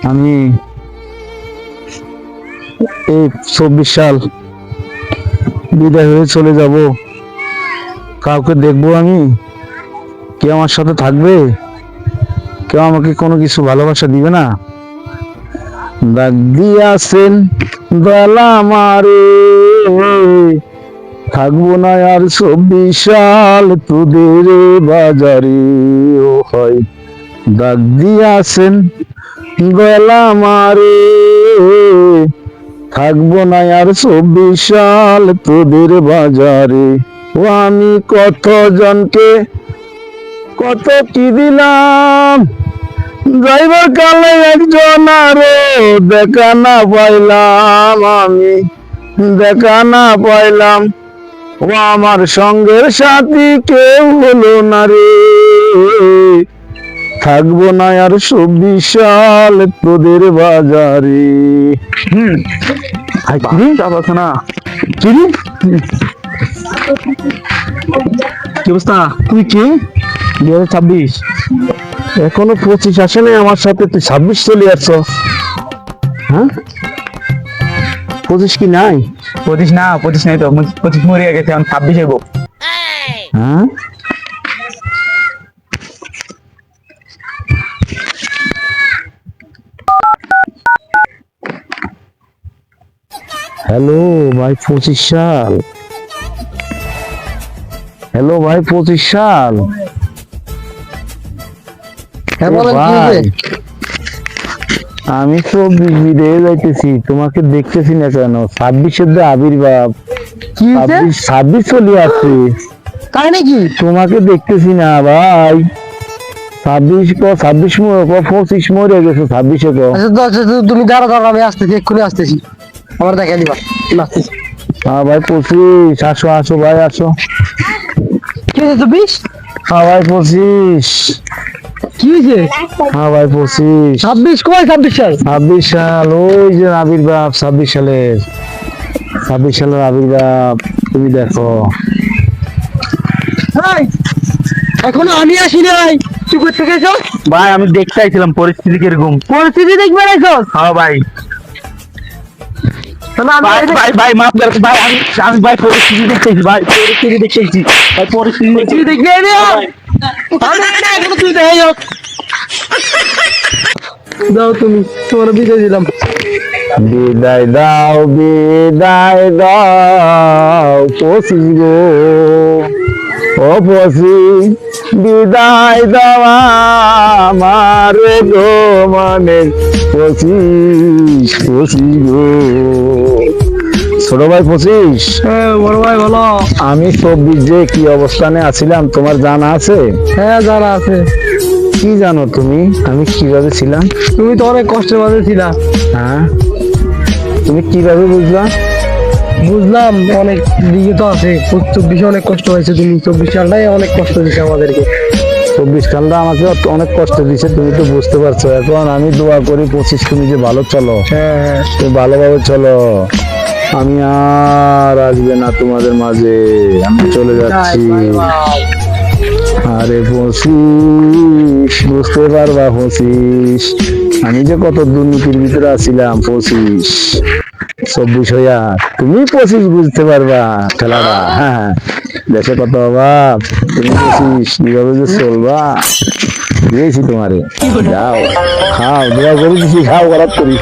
আমি এই 24 সাল বিদায় হয়ে চলে যাব, কাউকে দেখবো আমি? কেউ আমার সাথে থাকবে? কেউ আমাকে কোনো কিছু ভালোবাসা দিবে না? ডাক দিয়াছেন বেলা আমারে, থাকবো না আর 24 সাল তোদের বাজারে। ও হয় ডাক দিয়াছেন বেলা আমারে, থাকবো না আর 24 সাল তোদের বাজারে। ও আমি কত জনকে কত কি দিলাম, যাইবার কালে একজন আরো দেখা না পাইলাম, আমি দেখা না পাইলাম। ও আমার সঙ্গের সাথী কেউ হলো না রে, থাকবো না আর 24 সাল তোদের বাজারে। না কি অবস্থা? তুই কি 2026 এখনো 25 আসে নাই আমার সাথে, তুই 26 চলে আসছ? হ্যাঁ 25 কি নাই? 25 না, 25 নাই তো, 25 মরে গেছে, এখন 26 এগো। হ্যাঁ হ্যালো ভাই 25 সাল, হ্যালো ভাই 25 সাল। ভাই আমি তো বিদেশে যাইতেছি, তোমাকে দেখতেছি না কেন? 26-এর যে আবির্ভাব, 26 চলে আসছে, তাই নাকি? তোমাকে দেখতেছি না ভাই। 26 25 মরে গেছে, 26-এ তো। তুমি দাঁড়া দাঁড়া, আমি আসতেছি, এক্ষুনি আসতেছি, আমার দেখা দিবা। আসতেছি। হ্যাঁ ভাই 25, আসো আসো ভাই আসো। কি হয়েছে 24? হ্যাঁ ভাই 25। কি হয়েছে? হ্যাঁ ভাই 25। 26 কই? 26 সাল? 26 সাল, ওই যে আবির্ভাব 26 সালের, 26 সালের আবির্ভাব তুমি দেখো। এখনো আমি আসি নাই, তুই করতে গেছো? ভাই আমি দেখতে আইছিলাম পরিস্থিতি কিরকম। পরিস্থিতি দেখবে নাইছো? হ্যাঁ ভাই, ভাই ভাই ভাই মাফ কর ভাই, আমি ভাই পরিস্থিতি দেখতেছি, ভাই পরিস্থিতি দেখতেছি, ভাই পরিস্থিতি দেখবে এখনো তুই দেখাই হোক। দাও তুমি, তোমার বিদায় দিলাম। বিদায় দাও বিদায় দাও 25 গো, ও 25 বিদায় দাও আমার গো, মানে 25 গো। ছোট ভাই 25, হ্যাঁ বড় ভাই বলো। আমি 24 যে কি অবস্থানে আছিলাম তোমার জানা আছে? হ্যাঁ জানা আছে। কি জানো তুমি আমি কিভাবে ছিলাম? তুমি তো অনেক কষ্টের মাঝে ছিলা। হ্যাঁ তুমি কিভাবে বুঝলা? বুঝলাম, অনেক দিকে তো আছে। 24 অনেক কষ্ট হয়েছে, তুমি 24 সালটাই অনেক কষ্ট দিচ্ছে আমাদেরকে। 24 সালটা আমাকে অনেক কষ্ট দিচ্ছে, তুমি তো বুঝতে পারছো। এখন আমি দোয়া করি 25 তুমি যে ভালো চলো, হ্যাঁ তুমি ভালোভাবে চলো, আমি আর আসবে না তোমাদের মাঝে, আমি চলে যাচ্ছি। আরে 25 বুঝতে পারবা 25 আমি যে কত দুর্নীতির ভিতরে আছিলাম। 25-24 হইয়া তুমি 25 বুঝতে পারবা খেলাটা। হ্যাঁ দেশে কত অভাব, তুমি 25 কিভাবে যে চলবা দিয়েছি তোমারে। যাও খাও, দোয়া করে দিছি, খাও, খারাপ করি।